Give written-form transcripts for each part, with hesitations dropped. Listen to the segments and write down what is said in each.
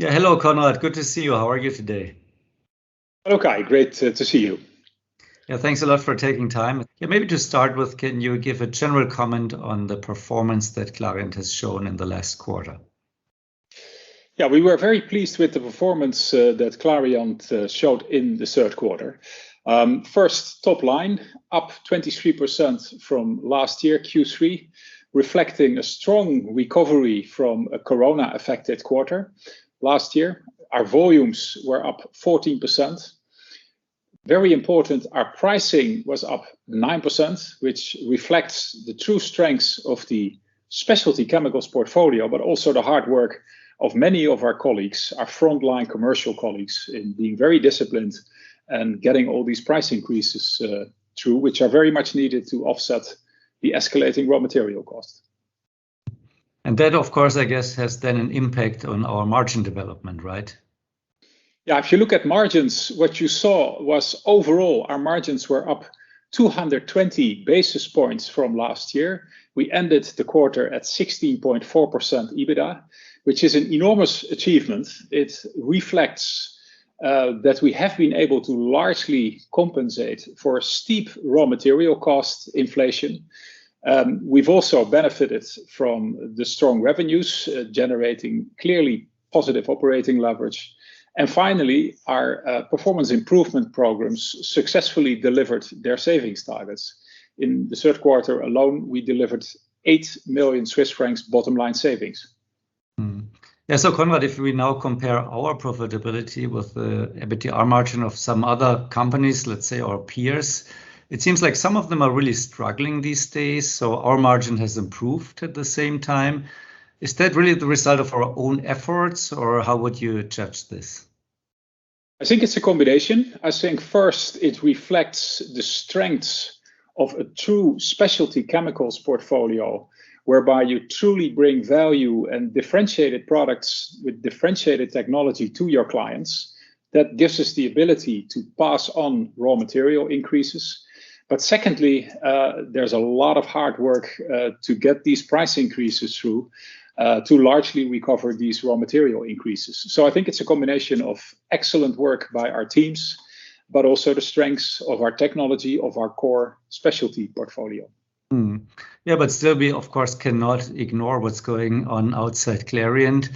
Yeah, hello, Conrad. Good to see you. How are you today? Okay, great to see you. Yeah, thanks a lot for taking time. Yeah, maybe to start with, can you give a general comment on the performance that Clariant has shown in the last quarter? Yeah, we were very pleased with the performance that Clariant showed in the third quarter. First, top line up 23% from last year, Q3, reflecting a strong recovery from a corona-affected quarter last year. Our volumes were up 14%. Very important, our pricing was up 9%, which reflects the true strengths of the specialty chemicals portfolio, but also the hard work of many of our colleagues, our frontline commercial colleagues, in being very disciplined and getting all these price increases through, which are very much needed to offset the escalating raw material cost. And that, of course, I guess, has then an impact on our margin development, right? Yeah, if you look at margins, what you saw was overall our margins were up 220 basis points from last year. We ended the quarter at 16.4% EBITDA, which is an enormous achievement. It reflects that we have been able to largely compensate for steep raw material cost inflation. We've also benefited from the strong revenues, generating clearly positive operating leverage. And finally, our performance improvement programs successfully delivered their savings targets. In the third quarter alone, we delivered 8 million Swiss francs bottom line savings. Yeah, so Conrad, if we now compare our profitability with the EBITDA margin of some other companies, let's say our peers, it seems like some of them are really struggling these days. So our margin has improved at the same time. Is that really the result of our own efforts, or how would you judge this? I think it's a combination. I think first it reflects the strengths of a true specialty chemicals portfolio, whereby you truly bring value and differentiated products with differentiated technology to your clients. That gives us the ability to pass on raw material increases. But secondly, there's a lot of hard work to get these price increases through, to largely recover these raw material increases. So I think it's a combination of excellent work by our teams, but also the strengths of our technology, of our core specialty portfolio. Yeah, but still we, of course, cannot ignore what's going on outside Clariant.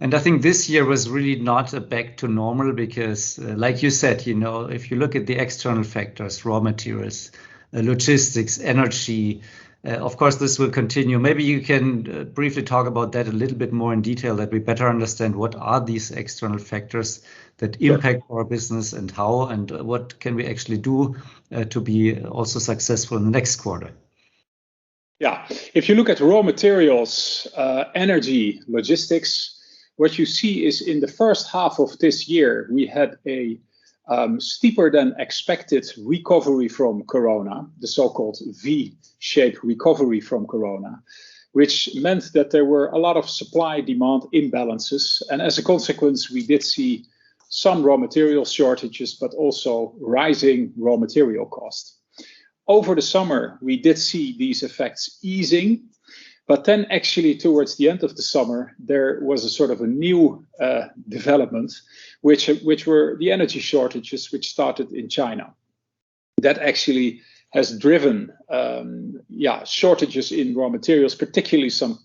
And I think this year was really not a back to normal because, like you said, if you look at the external factors, raw materials, logistics, energy, of course, this will continue. Maybe you can briefly talk about that a little bit more in detail, that we better understand what are these external factors that impact our business and how, and what can we actually do to be also successful in the next quarter. Yeah, if you look at raw materials, energy, logistics, what you see is in the first half of this year, we had a steeper than expected recovery from Corona, the so-called V-shaped recovery from Corona, which meant that there were a lot of supply-demand imbalances. And as a consequence, we did see some raw material shortages, but also rising raw material cost. Over the summer, we did see these effects easing, but then actually towards the end of the summer, there was a sort of a new development, which were the energy shortages, which started in China. That actually has driven shortages in raw materials, particularly some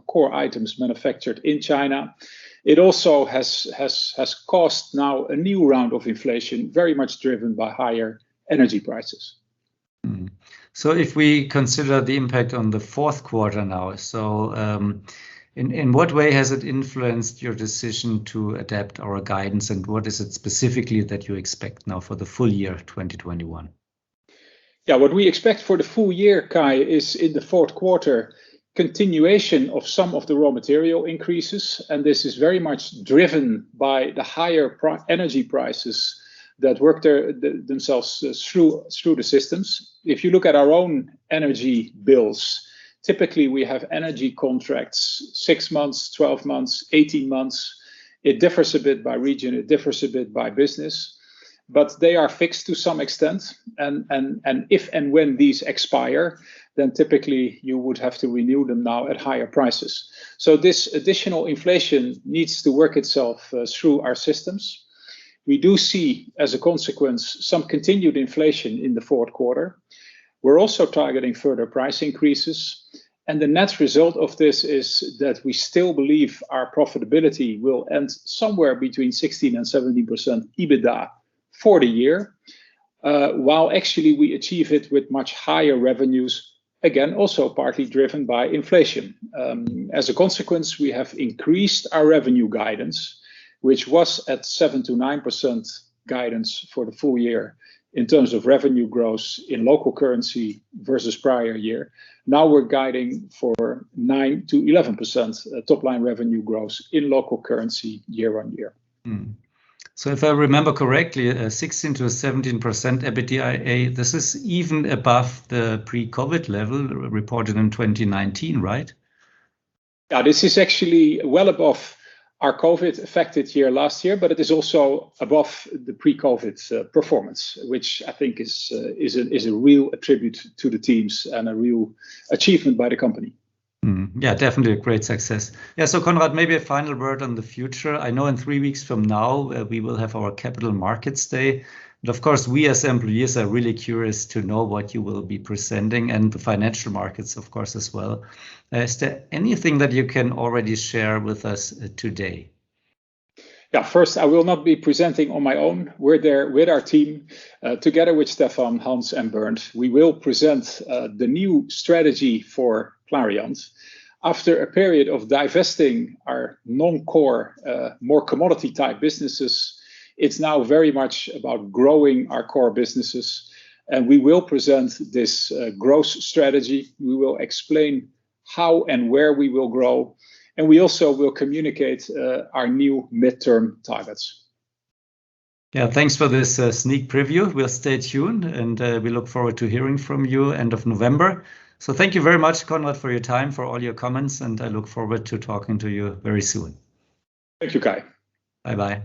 core items manufactured in China. It also has caused now a new round of inflation, very much driven by higher energy prices. So if we consider the impact on the fourth quarter now, so in what way has it influenced your decision to adapt our guidance, and what is it specifically that you expect now for the full year 2021? Yeah, what we expect for the full year, Kai, is in the fourth quarter, continuation of some of the raw material increases. And this is very much driven by the higher energy prices that work themselves through the systems. If you look at our own energy bills, typically we have energy contracts, 6 months, 12 months, 18 months. It differs a bit by region, it differs a bit by business. but they are fixed to some extent. And if and when these expire, then typically you would have to renew them now at higher prices. So this additional inflation needs to work itself through our systems. We do see, as a consequence, some continued inflation in the fourth quarter. We're also targeting further price increases. And the net result of this is that we still believe our profitability will end somewhere between 16 and 17% EBITDA for the year, while actually we achieve it with much higher revenues, again, also partly driven by inflation. As a consequence, we have increased our revenue guidance, which was at 7 to 9% guidance for the full year in terms of revenue growth in local currency versus prior year. Now we're guiding for 9 to 11% top line revenue growth in local currency year on year. So if I remember correctly, 16 to 17% EBITDA, this is even above the pre-COVID level reported in 2019, right? Yeah, this is actually well above our COVID-affected year last year, but it is also above the pre-COVID performance, which I think is a real attribute to the teams and a real achievement by the company. Yeah, definitely a great success. Yeah, so Conrad, maybe a final word on the future. I know in 3 weeks from now, we will have our Capital Markets Day. And of course, we as employees are really curious to know what you will be presenting, and the financial markets, of course, as well. Is there anything that you can already share with us today? Yeah, first, I will not be presenting on my own. We're there with our team, together with Stefan, Hans, and Bernd. We will present the new strategy for Clariant. After a period of divesting our non-core, more commodity type businesses, it's now very much about growing our core businesses. And we will present this growth strategy. We will explain how and where we will grow. And we also will communicate our new midterm targets. Yeah, thanks for this sneak preview. We'll stay tuned, and we look forward to hearing from you end of November. So thank you very much, Conrad, for your time, for all your comments, and I look forward to talking to you very soon. Thank you, Kai. Bye-bye.